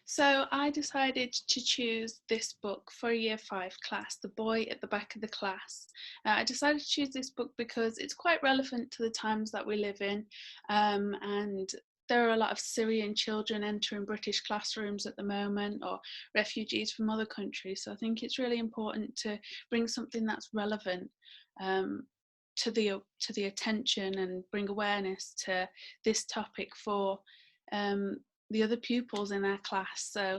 So I decided to choose this book for a Year 5 class, The Boy at the Back of the Class. I decided to choose this book because it's quite relevant to the times that we live in, and there are a lot of Syrian children entering British classrooms at the moment, or refugees from other countries. So I think it's really important to bring something that's relevant to the attention and bring awareness to this topic for the other pupils in our class, so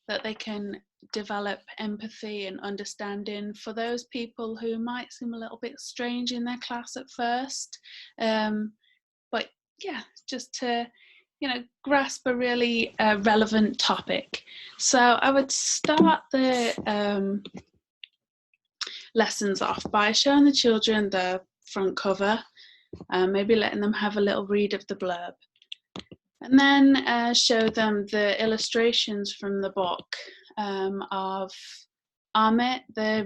that they can develop empathy and understanding for those people who might seem a little bit strange in their class at first, but yeah, just to grasp a really relevant topic. So I would start the lessons off by showing the children the front cover, maybe letting them have a little read of the blurb, and then show them the illustrations from the book of Ahmet, the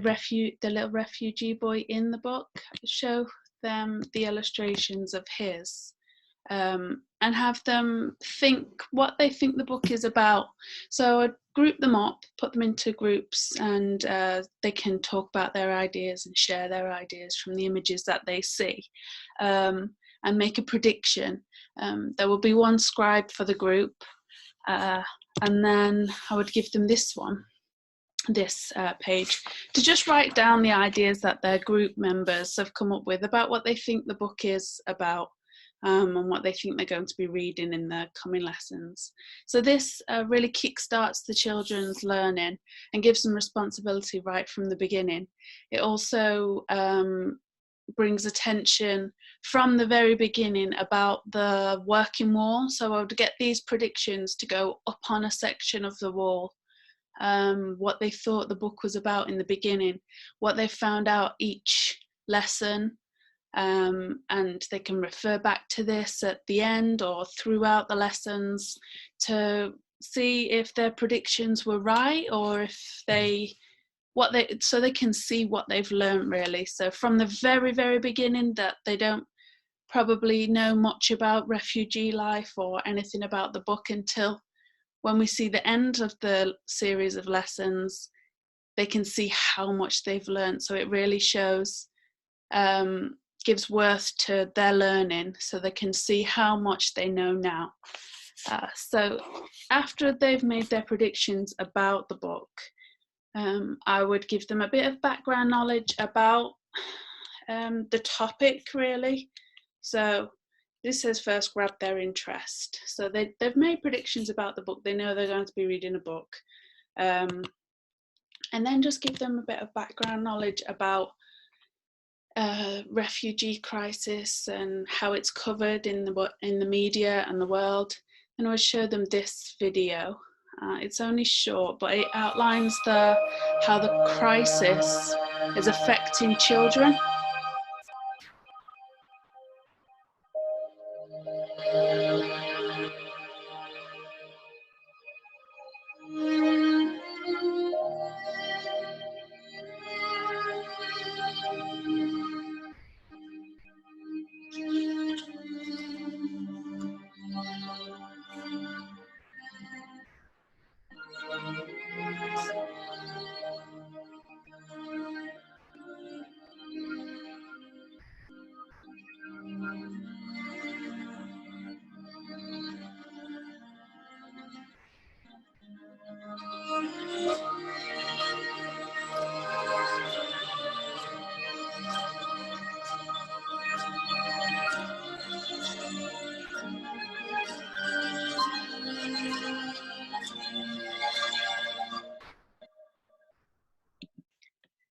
little refugee boy in the book. Show them the illustrations of his, and have them think what they think the book is about. So I'd group them up, put them into groups, and they can talk about their ideas and share their ideas from the images that they see, and make a prediction. There will be one scribe for the group, and then I would give them this page to just write down the ideas that their group members have come up with about what they think the book is about, and what they think they're going to be reading in the coming lessons. So this really kickstarts the children's learning and gives them responsibility right from the beginning. It also brings attention from the very beginning about the working wall. So I would get these predictions to go up on a section of the wall, what they thought the book was about in the beginning, what they found out each lesson, and they can refer back to this at the end or throughout the lessons to see if their predictions were right, or if so they can see what they've learned, really. So from the very, very beginning, that they don't probably know much about refugee life or anything about the book until when we see the end of the series of lessons, they can see how much they've learned. So it really shows, gives worth to their learning, so they can see how much they know now. So after they've made their predictions about the book, I would give them a bit of background knowledge about the topic, really. So this says first grab their interest. So they've made predictions about the book. They know they're going to be reading a book. And then just give them a bit of background knowledge about refugee crisis and how it's covered in the media and the world. And I would show them this video. It's only short, but it outlines how the crisis is affecting children.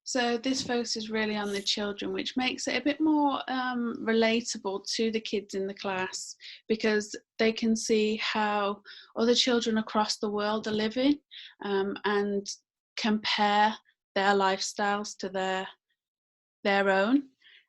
So this focuses really on the children, which makes it a bit more relatable to the kids in the class, because they can see how other children across the world are living, and compare their lifestyles to their own.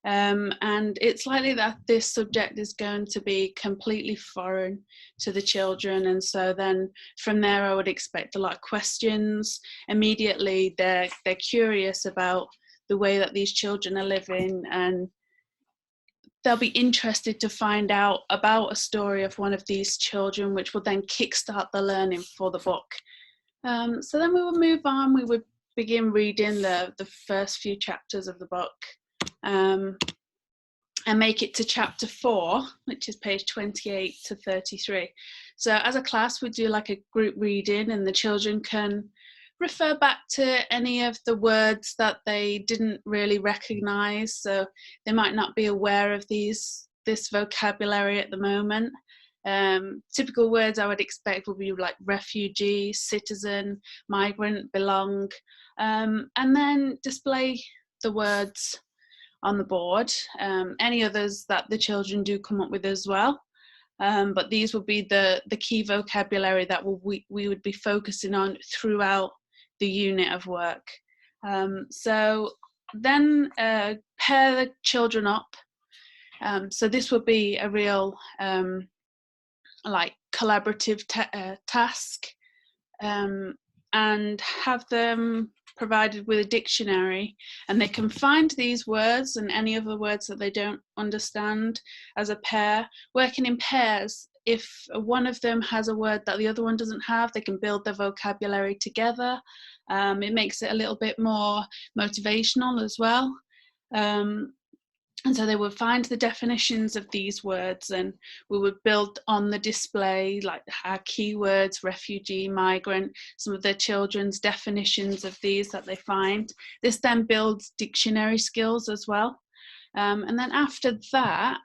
And it's likely that this subject is going to be completely foreign to the children, and so then from there I would expect a lot of questions. Immediately they're curious about the way that these children are living, and they'll be interested to find out about a story of one of these children, which will then kickstart the learning for the book. So then we would move on. We would begin reading the first few chapters of the book, and make it to chapter 4, which is page 28 to 33. So as a class, we do like a group reading, and the children can refer back to any of the words that they didn't really recognize. So they might not be aware of this vocabulary at the moment. Typical words I would expect would be like refugee, citizen, migrant, belong, and then display the words on the board. Any others that the children do come up with as well. But these would be the key vocabulary that we would be focusing on throughout the unit of work. So then pair the children up. So this would be a real like collaborative task, and have them provided with a dictionary, and they can find these words and any other words that they don't understand as a pair, working in pairs. If one of them has a word that the other one doesn't have, they can build their vocabulary together. It makes it a little bit more motivational as well. And so they would find the definitions of these words, and we would build on the display like our keywords, refugee, migrant, some of their children's definitions of these that they find. This then builds dictionary skills as well. And then after that,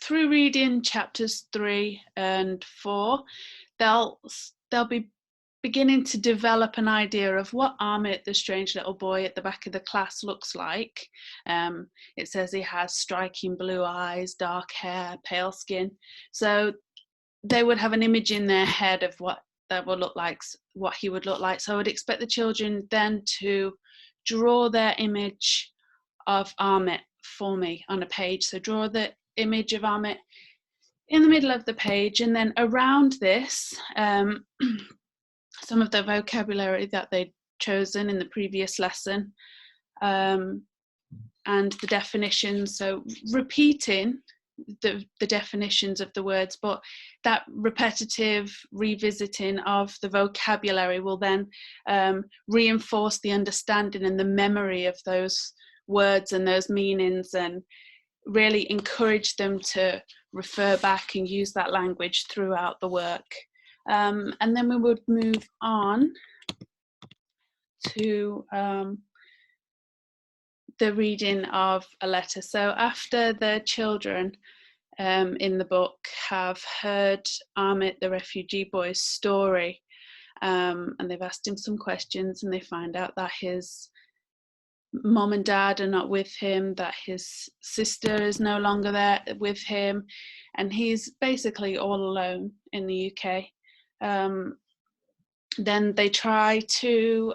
through reading chapters 3 and 4, they'll be beginning to develop an idea of what Amit, the strange little boy at the back of the class, looks like. It says he has striking blue eyes, dark hair, pale skin. So they would have an image in their head of what that would look like, what he would look like. So I would expect the children then to draw their image of Amit for me on a page. So draw the image of Amit in the middle of the page, and then around this, some of the vocabulary that they'd chosen in the previous lesson, and the definitions. So repeating the definitions of the words, but that repetitive revisiting of the vocabulary will then reinforce the understanding and the memory of those words and those meanings, and really encourage them to refer back and use that language throughout the work. And then we would move on to the reading of a letter. So after the children in the book have heard Amit, the refugee boy's story, and they've asked him some questions, and they find out that his mom and dad are not with him, that his sister is no longer there with him, and he's basically all alone in the UK. Then they try to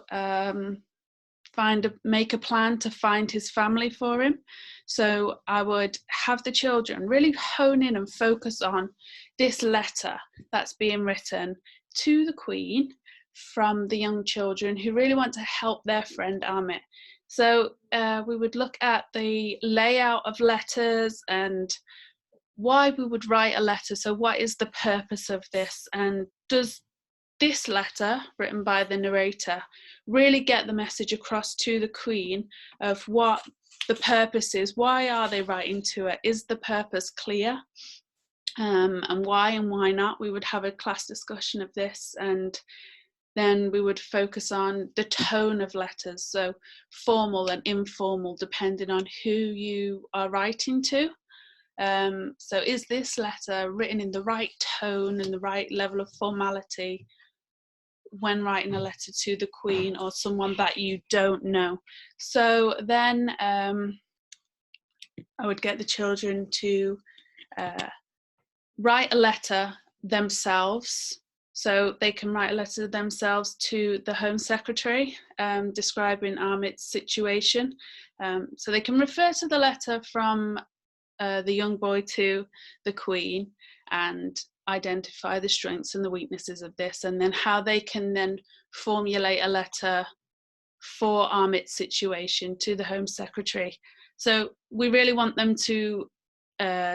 make a plan to find his family for him. So I would have the children really hone in and focus on this letter that's being written to the Queen from the young children who really want to help their friend Amit. So we would look at the layout of letters and why we would write a letter. So what is the purpose of this, and does this letter written by the narrator really get the message across to the Queen of what the purpose is? Why are they writing to it? Is the purpose clear? And why not? We would have a class discussion of this, and then we would focus on the tone of letters, so formal and informal depending on who you are writing to. So is this letter written in the right tone and the right level of formality when writing a letter to the Queen or someone that you don't know? So then I would get the children to write a letter themselves. So they can write a letter themselves to the Home Secretary describing Amit's situation. So they can refer to the letter from the young boy to the Queen and identify the strengths and the weaknesses of this, and then how they can then formulate a letter for Amit's situation to the Home Secretary. So we really want them to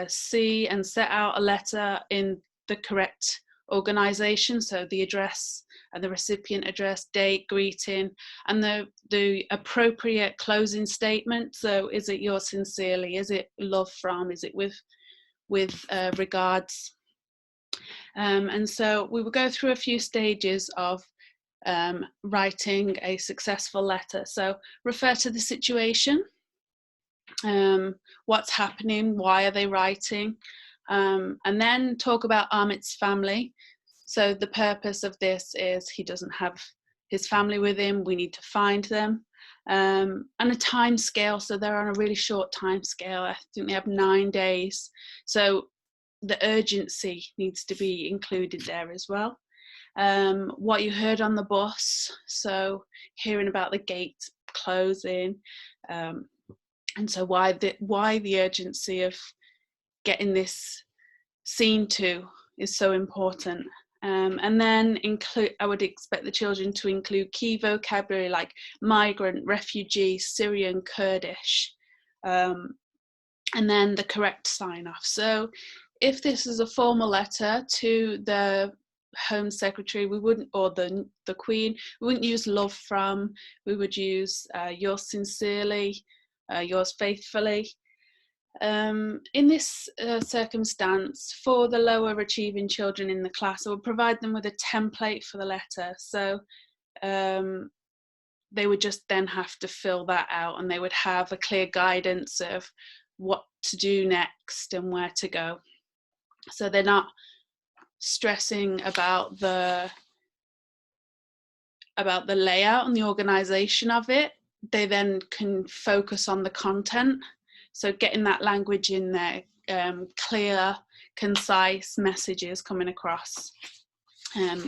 see and set out a letter in the correct organisation, so the address and the recipient address, date, greeting, and the appropriate closing statement. So is it yours sincerely? Is it love from? Is it with regards? And so we will go through a few stages of writing a successful letter. So refer to the situation, what's happening, why are they writing, and then talk about Amit's family. So the purpose of this is he doesn't have his family with him, we need to find them, and a time scale. So they're on a really short time scale. I think they have 9 days. So the urgency needs to be included there as well. What you heard on the bus, so hearing about the gates closing, and so why the urgency of getting this scene to is so important. And then I would expect the children to include key vocabulary like migrant, refugee, Syrian, Kurdish, and then the correct sign off. So if this is a formal letter to the Home Secretary, we wouldn't, or the Queen, we wouldn't use love from, we would use yours sincerely, yours faithfully. In this circumstance, for the lower achieving children in the class, I would provide them with a template for the letter. So they would just then have to fill that out, and they would have a clear guidance of what to do next and where to go. So they're not stressing about the layout and the organization of it. They then can focus on the content. So getting that language in there, clear, concise messages coming across.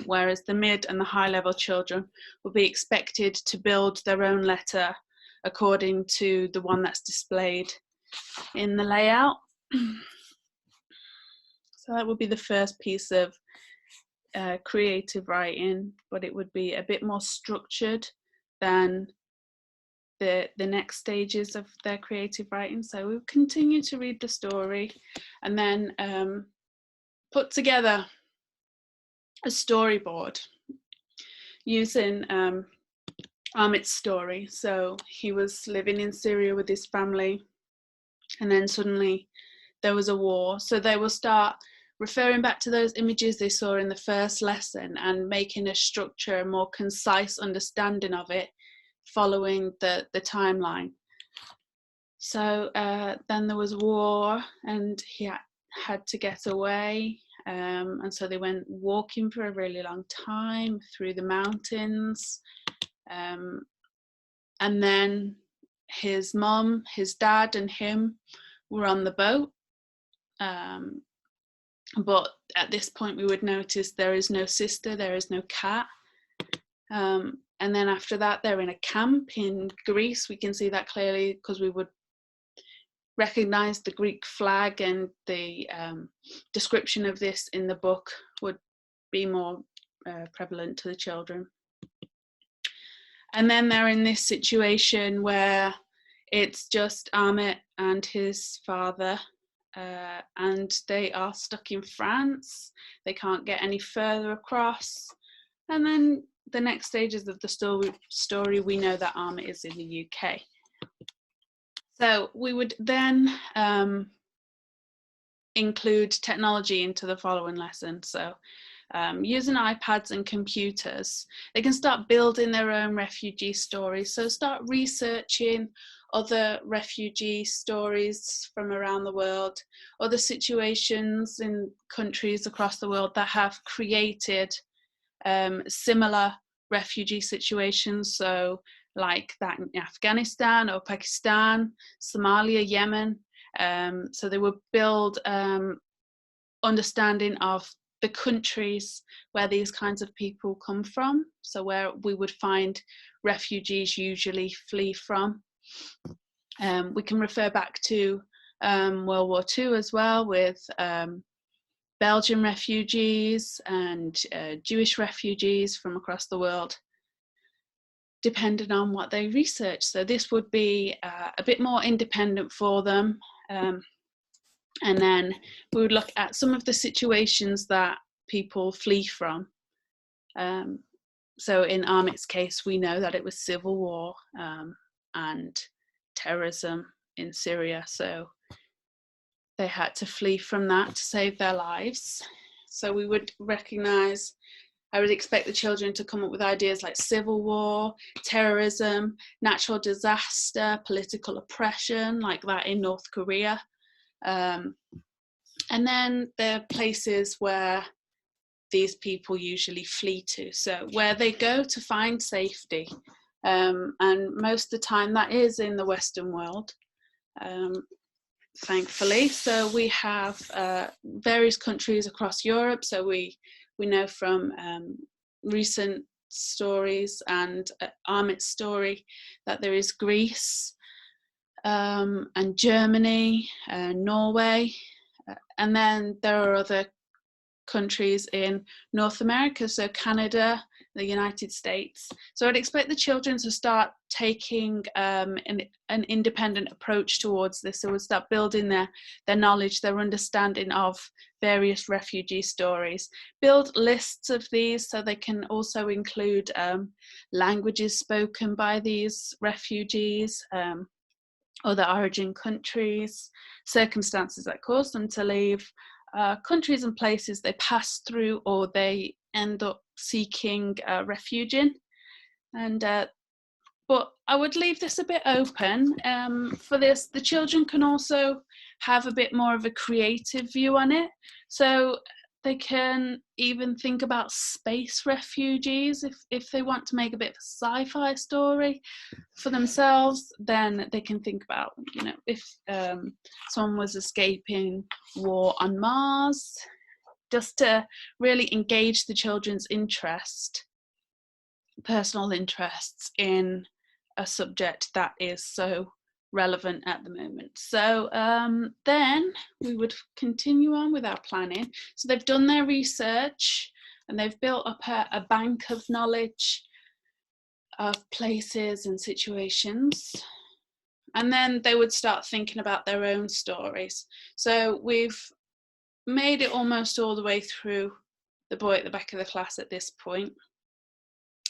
Whereas the mid and the high level children will be expected to build their own letter according to the one that's displayed in the layout. So that would be the first piece of creative writing, but it would be a bit more structured than the next stages of their creative writing. So we'll continue to read the story and then put together a storyboard using Amit's story. So he was living in Syria with his family, and then suddenly there was a war. So they will start referring back to those images they saw in the first lesson and making a structure, a more concise understanding of it, following the timeline. So then there was war, and he had to get away, and so they went walking for a really long time through the mountains, and then his mum, his dad and him were on the boat, but at this point we would notice there is no sister, there is no cat. And then after that, they're in a camp in Greece. We can see that clearly because we would recognize the Greek flag, and the description of this in the book would be more prevalent to the children. And then they're in this situation where it's just Amit and his father, and they are stuck in France. They can't get any further across. And then the next stages of the story, we know that Amit is in the UK. So we would then include technology into the following lesson. So using iPads and computers, they can start building their own refugee stories. So start researching other refugee stories from around the world, other situations in countries across the world that have created similar refugee situations, so like that in Afghanistan or Pakistan, Somalia, Yemen. So they would build understanding of the countries where these kinds of people come from, so where we would find refugees usually flee from. We can refer back to World War II as well, with Belgian refugees and Jewish refugees from across the world, depending on what they research. So this would be a bit more independent for them. And then we would look at some of the situations that people flee from. So in Amit's case, we know that it was civil war and terrorism in Syria. So they had to flee from that to save their lives. So we would recognise, I would expect the children to come up with ideas like civil war, terrorism, natural disaster, political oppression, like that in North Korea. And then there are places where these people usually flee to, so where they go to find safety, and most of the time that is in the Western world, thankfully. So we have various countries across Europe. So we know from recent stories and Amit's story that there is Greece and Germany, Norway, and then there are other countries in North America, so Canada, the United States. So I'd expect the children to start taking an independent approach towards this. So we'll start building their knowledge, their understanding of various refugee stories. Build lists of these so they can also include languages spoken by these refugees, other origin countries, circumstances that caused them to leave, countries and places they pass through or they end up seeking refuge in. And but I would leave this a bit open for this. The children can also have a bit more of a creative view on it. So they can even think about space refugees if they want to make a bit of a sci-fi story for themselves. Then they can think about, you know, if someone was escaping war on Mars, just to really engage the children's personal interests in a subject that is so relevant at the moment. So then we would continue on with our planning. So they've done their research and they've built up a bank of knowledge of places and situations. And then they would start thinking about their own stories. So we've made it almost all the way through the boy at the back of the class at this point.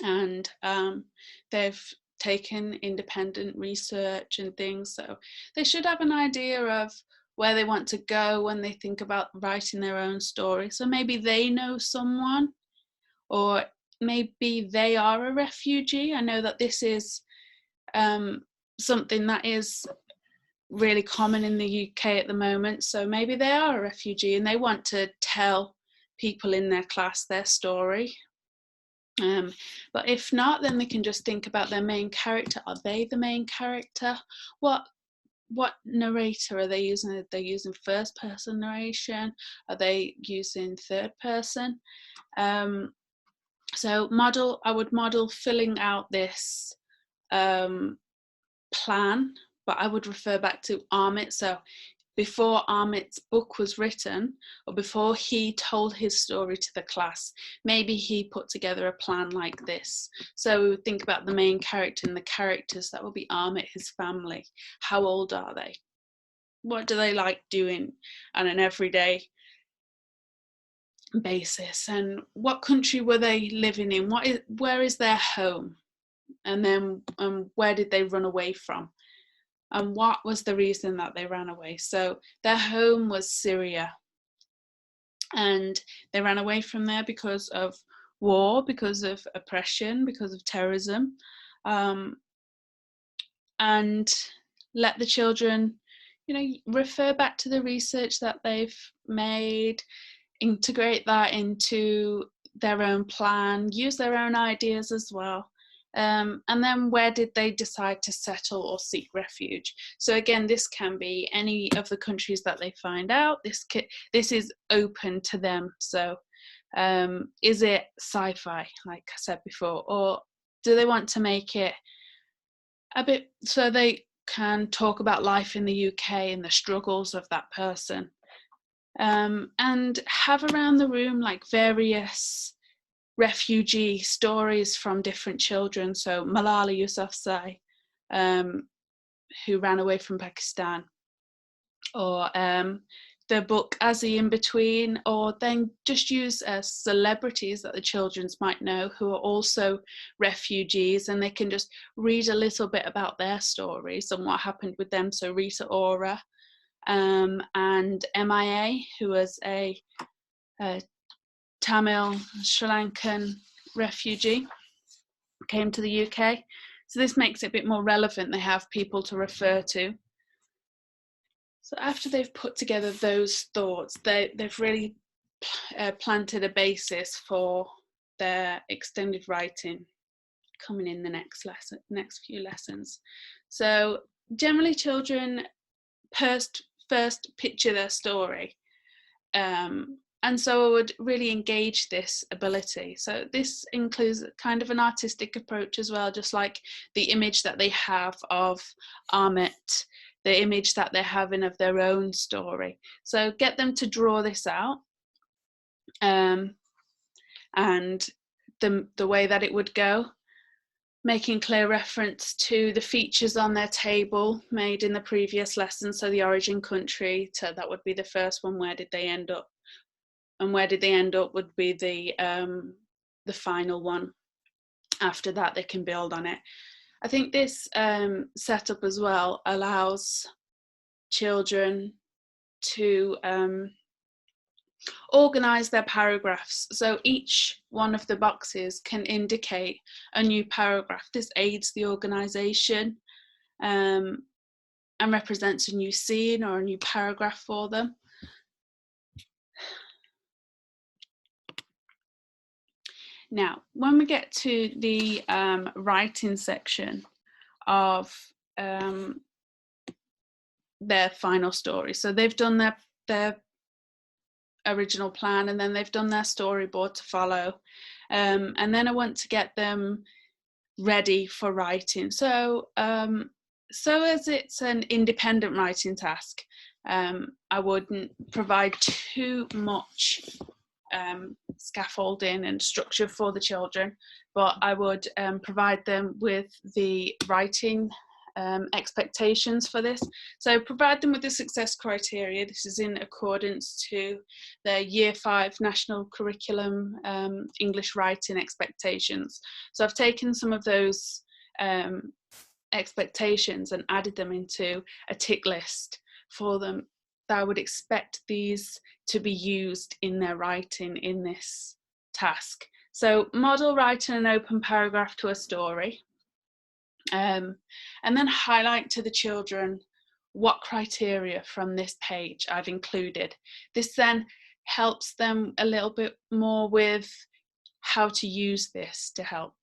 And they've taken independent research and things, so they should have an idea of where they want to go when they think about writing their own story. So maybe they know someone, or maybe they are a refugee. I know that this is something that is really common in the UK at the moment, so maybe they are a refugee and they want to tell people in their class their story. But if not, then they can just think about their main character. Are they the main character? What narrator are they using? Are they using first person narration? Are they using third person? So I would model filling out this plan, but I would refer back to Amit. So before Amit's book was written, or before he told his story to the class, maybe he put together a plan like this. So we would think about the main character and the characters. That would be Amit, his family. How old are they? What do they like doing on an everyday basis? And what country were they living in? Where is their home? And then where did they run away from? And what was the reason that they ran away? So their home was Syria. And they ran away from there because of war, because of oppression, because of terrorism. And let the children, refer back to the research that they've made, integrate that into their own plan, use their own ideas as well. And then where did they decide to settle or seek refuge? So again, this can be any of the countries that they find out. This is open to them. So is it sci-fi, like I said before, or do they want to make it a bit so they can talk about life in the UK and the struggles of that person? And have around the room like various refugee stories from different children. So Malala Yousafzai, who ran away from Pakistan, or the book as the in-between, or then just use celebrities that the children might know who are also refugees, and they can just read a little bit about their stories and what happened with them. So Rita Ora and MIA, who was a Tamil Sri Lankan refugee, came to the UK. So this makes it a bit more relevant. They have people to refer to. So after they've put together those thoughts, they've really planted a basis for their extended writing coming in the next few lessons. So generally children first picture their story. And so I would really engage this ability. So this includes kind of an artistic approach as well, just like the image that they have of Amit, the image that they're having of their own story. So get them to draw this out. And the way that it would go, making clear reference to the features on their table made in the previous lesson. So the origin country, so that would be the first one. Where did they end up? And where did they end up would be the final one. After that, they can build on it. I think this setup as well allows children to organize their paragraphs. So each one of the boxes can indicate a new paragraph. This aids the organization and represents a new scene or a new paragraph for them. Now, when we get to the writing section of their final story, so they've done their original plan, and then they've done their storyboard to follow, and then I want to get them ready for writing. So as it's an independent writing task, I wouldn't provide too much scaffolding and structure for the children, but I would provide them with the writing expectations for this. So provide them with the success criteria. This is in accordance to the Year 5 National Curriculum English writing expectations. So I've taken some of those expectations and added them into a tick list for them, that I would expect these to be used in their writing in this task. So model writing an open paragraph to a story, and then highlight to the children what criteria from this page I've included. This then helps them a little bit more with how to use this to help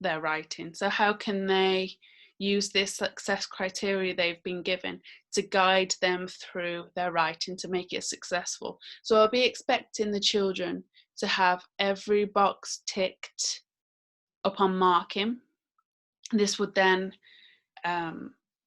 their writing. So how can they use this success criteria they've been given to guide them through their writing to make it successful. So I'll be expecting the children to have every box ticked upon marking. This would then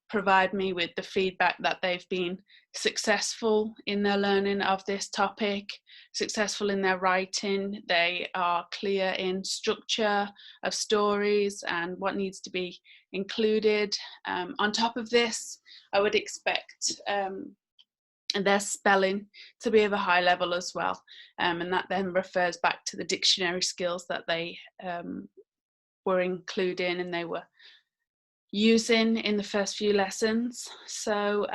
provide me with the feedback that they've been successful in their learning of this topic, successful in their writing, they are clear in structure of stories and what needs to be included. On top of this, I would expect their spelling to be of a high level as well, and that then refers back to the dictionary skills that they were including and they were using in the first few lessons. So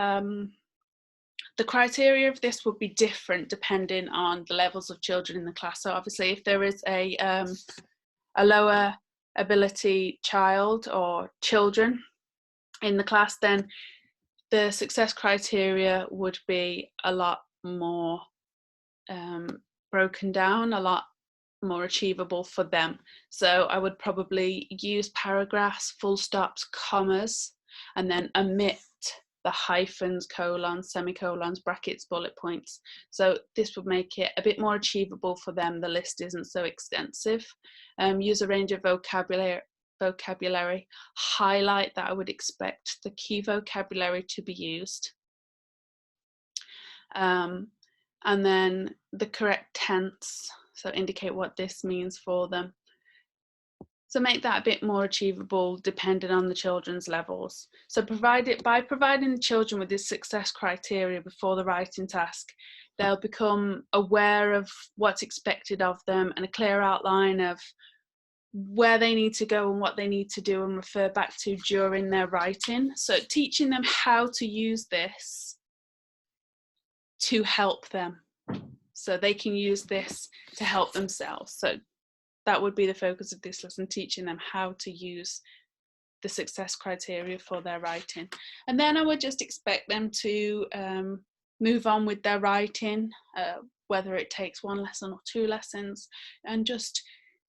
the criteria of this would be different depending on the levels of children in the class. So obviously if there is a lower ability child or children in the class, then the success criteria would be a lot more broken down, a lot more achievable for them. So I would probably use paragraphs, full stops, commas, and then omit the hyphens, colons, semicolons, brackets, bullet points. So this would make it a bit more achievable for them. The list isn't so extensive. Use a range of vocabulary, highlight that I would expect the key vocabulary to be used. And then the correct tense, so indicate what this means for them. So make that a bit more achievable depending on the children's levels. So by providing the children with this success criteria before the writing task, they'll become aware of what's expected of them and a clear outline of where they need to go and what they need to do and refer back to during their writing. So teaching them how to use this to help them, so they can use this to help themselves. So that would be the focus of this lesson, teaching them how to use the success criteria for their writing. And then I would just expect them to move on with their writing, whether it takes 1 lesson or 2 lessons, and just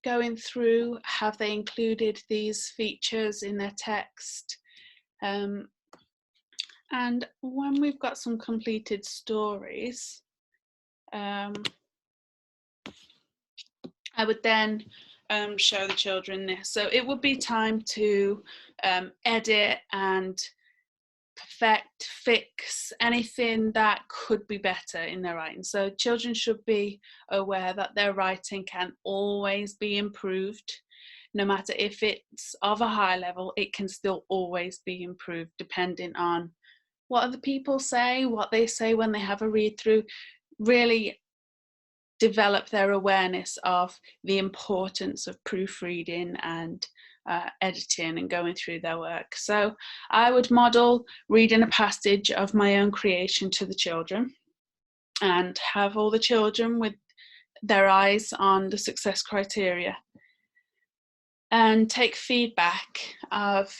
going through, have they included these features in their text? And when we've got some completed stories, I would then show the children this. So it would be time to edit and perfect, fix anything that could be better in their writing. So children should be aware that their writing can always be improved. No matter if it's of a high level, it can still always be improved depending on what other people say, what they say when they have a read through. Really develop their awareness of the importance of proofreading and editing and going through their work. So I would model reading a passage of my own creation to the children and have all the children with their eyes on the success criteria and take feedback of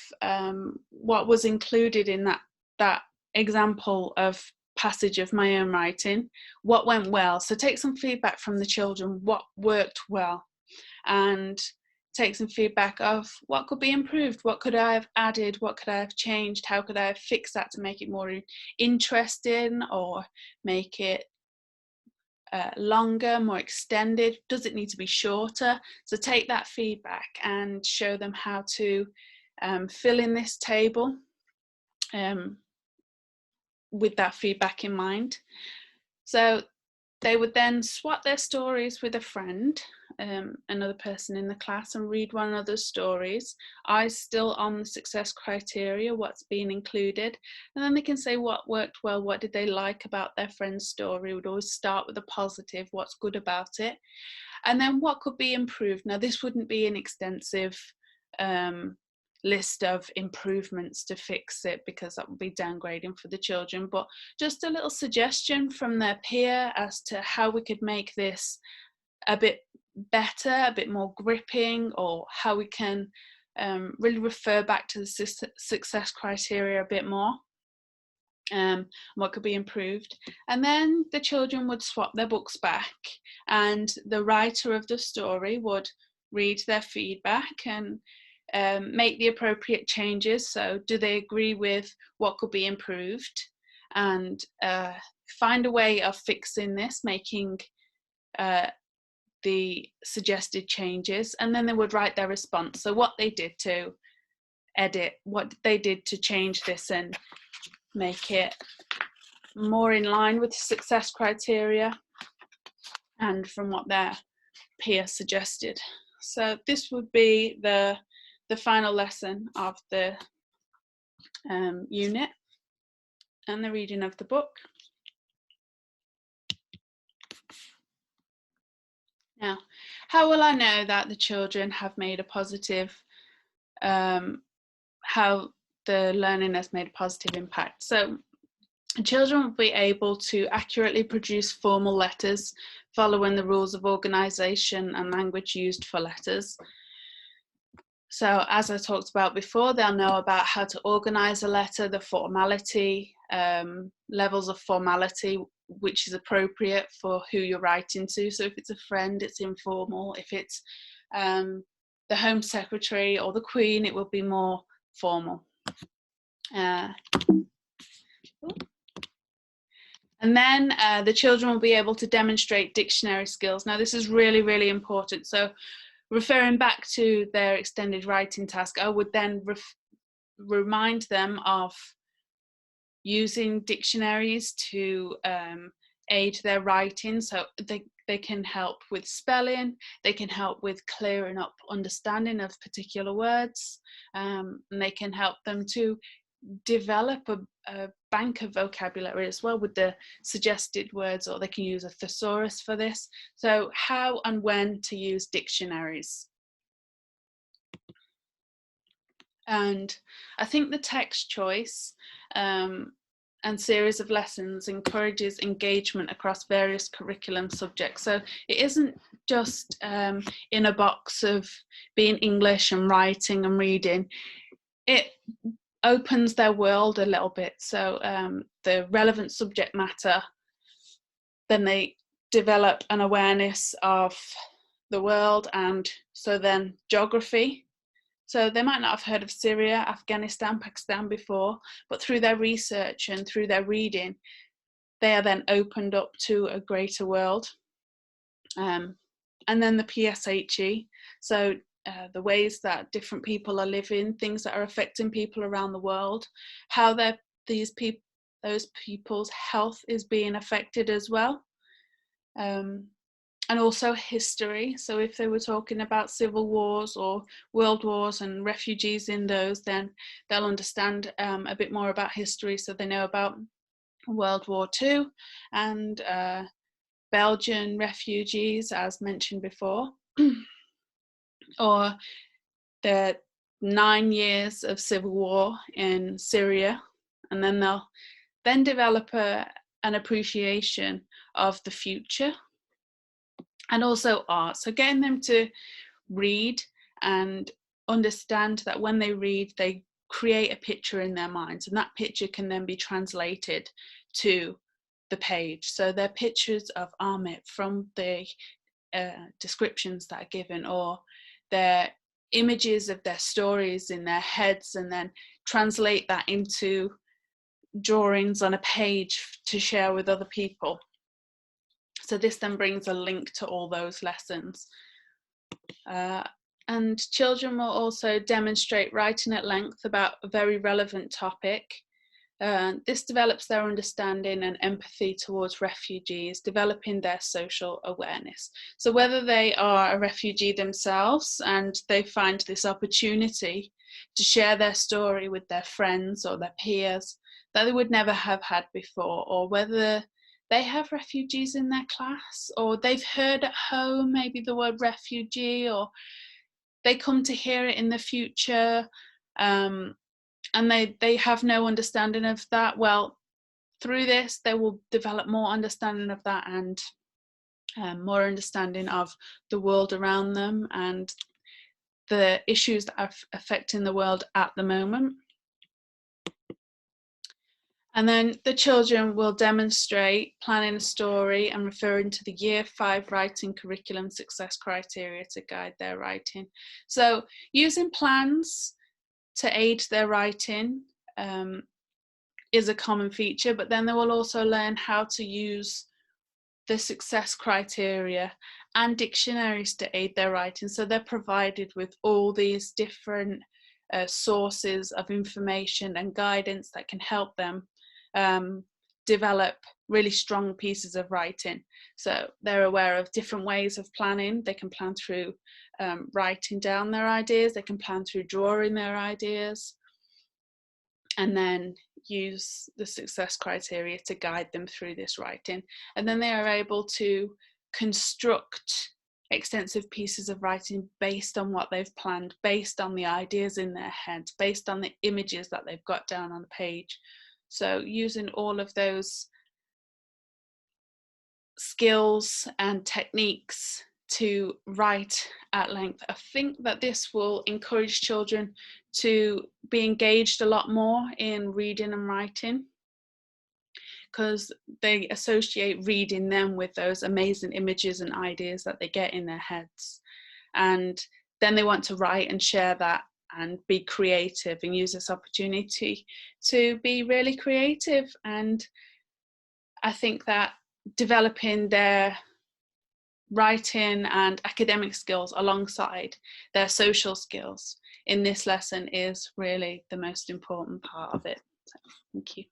what was included in that example of passage of my own writing, what went well. So take some feedback from the children, what worked well, and take some feedback of what could be improved, what could I have added, what could I have changed, how could I have fixed that to make it more interesting or make it longer, more extended. Does it need to be shorter? So take that feedback and show them how to fill in this table with that feedback in mind. So they would then swap their stories with a friend, another person in the class, and read one another's stories. Eyes still on the success criteria, what's been included, and then they can say what worked well, what did they like about their friend's story. We'd always start with a positive, what's good about it, and then what could be improved. Now this wouldn't be an extensive list of improvements to fix it, because that would be downgrading for the children, but just a little suggestion from their peer as to how we could make this a bit better, a bit more gripping, or how we can really refer back to the success criteria a bit more, what could be improved. And then the children would swap their books back and the writer of the story would read their feedback and make the appropriate changes. So do they agree with what could be improved, and find a way of fixing this, making the suggested changes, and then they would write their response. So what they did to edit, what they did to change this and make it more in line with success criteria and from what their peer suggested. So this would be the final lesson of the unit and the reading of the book. Now, how will I know that the children have made a positive, how the learning has made a positive impact? So children will be able to accurately produce formal letters following the rules of organisation and language used for letters. So as I talked about before, they'll know about how to organise a letter, the formality, levels of formality, which is appropriate for who you're writing to. So if it's a friend, it's informal. If it's the Home Secretary or the Queen, it will be more formal. And then the children will be able to demonstrate dictionary skills. Now this is really, really important. So referring back to their extended writing task, I would then remind them of using dictionaries to aid their writing. So they can help with spelling, they can help with clearing up understanding of particular words, and they can help them to develop a bank of vocabulary as well with the suggested words, or they can use a thesaurus for this. So how and when to use dictionaries. And I think the text choice and series of lessons encourages engagement across various curriculum subjects. So it isn't just in a box of being English and writing and reading. It opens their world a little bit. So the relevant subject matter, then they develop an awareness of the world, and so then geography. So they might not have heard of Syria, Afghanistan, Pakistan before, but through their research and through their reading, they are then opened up to a greater world. And then the PSHE, so the ways that different people are living, things that are affecting people around the world, how those people's health is being affected as well. And also history. So if they were talking about civil wars or world wars and refugees in those, then they'll understand a bit more about history. So they know about World War II and Belgian refugees, as mentioned before, or the 9 years of civil war in Syria. And then they'll then develop an appreciation of the future. And also art. So getting them to read and understand that when they read, they create a picture in their minds, and that picture can then be translated to the page. So they're pictures of Amit from the descriptions that are given, or they're images of their stories in their heads, and then translate that into drawings on a page to share with other people. So this then brings a link to all those lessons. And children will also demonstrate writing at length about a very relevant topic. This develops their understanding and empathy towards refugees, developing their social awareness. So whether they are a refugee themselves and they find this opportunity to share their story with their friends or their peers that they would never have had before, or whether they have refugees in their class, or they've heard at home maybe the word refugee, or they come to hear it in the future, and they have no understanding of that. Well, through this they will develop more understanding of that, and more understanding of the world around them and the issues that are affecting the world at the moment. And then the children will demonstrate planning a story and referring to the Year 5 writing curriculum success criteria to guide their writing. So using plans to aid their writing is a common feature, but then they will also learn how to use the success criteria and dictionaries to aid their writing. So they're provided with all these different sources of information and guidance that can help them develop really strong pieces of writing. So they're aware of different ways of planning. They can plan through writing down their ideas, they can plan through drawing their ideas, and then use the success criteria to guide them through this writing. And then they are able to construct extensive pieces of writing based on what they've planned, based on the ideas in their heads, based on the images that they've got down on the page. So using all of those skills and techniques to write at length, I think that this will encourage children to be engaged a lot more in reading and writing, because they associate reading them with those amazing images and ideas that they get in their heads. And then they want to write and share that and be creative and use this opportunity to be really creative. And I think that developing their writing and academic skills alongside their social skills in this lesson is really the most important part of it. So, thank you.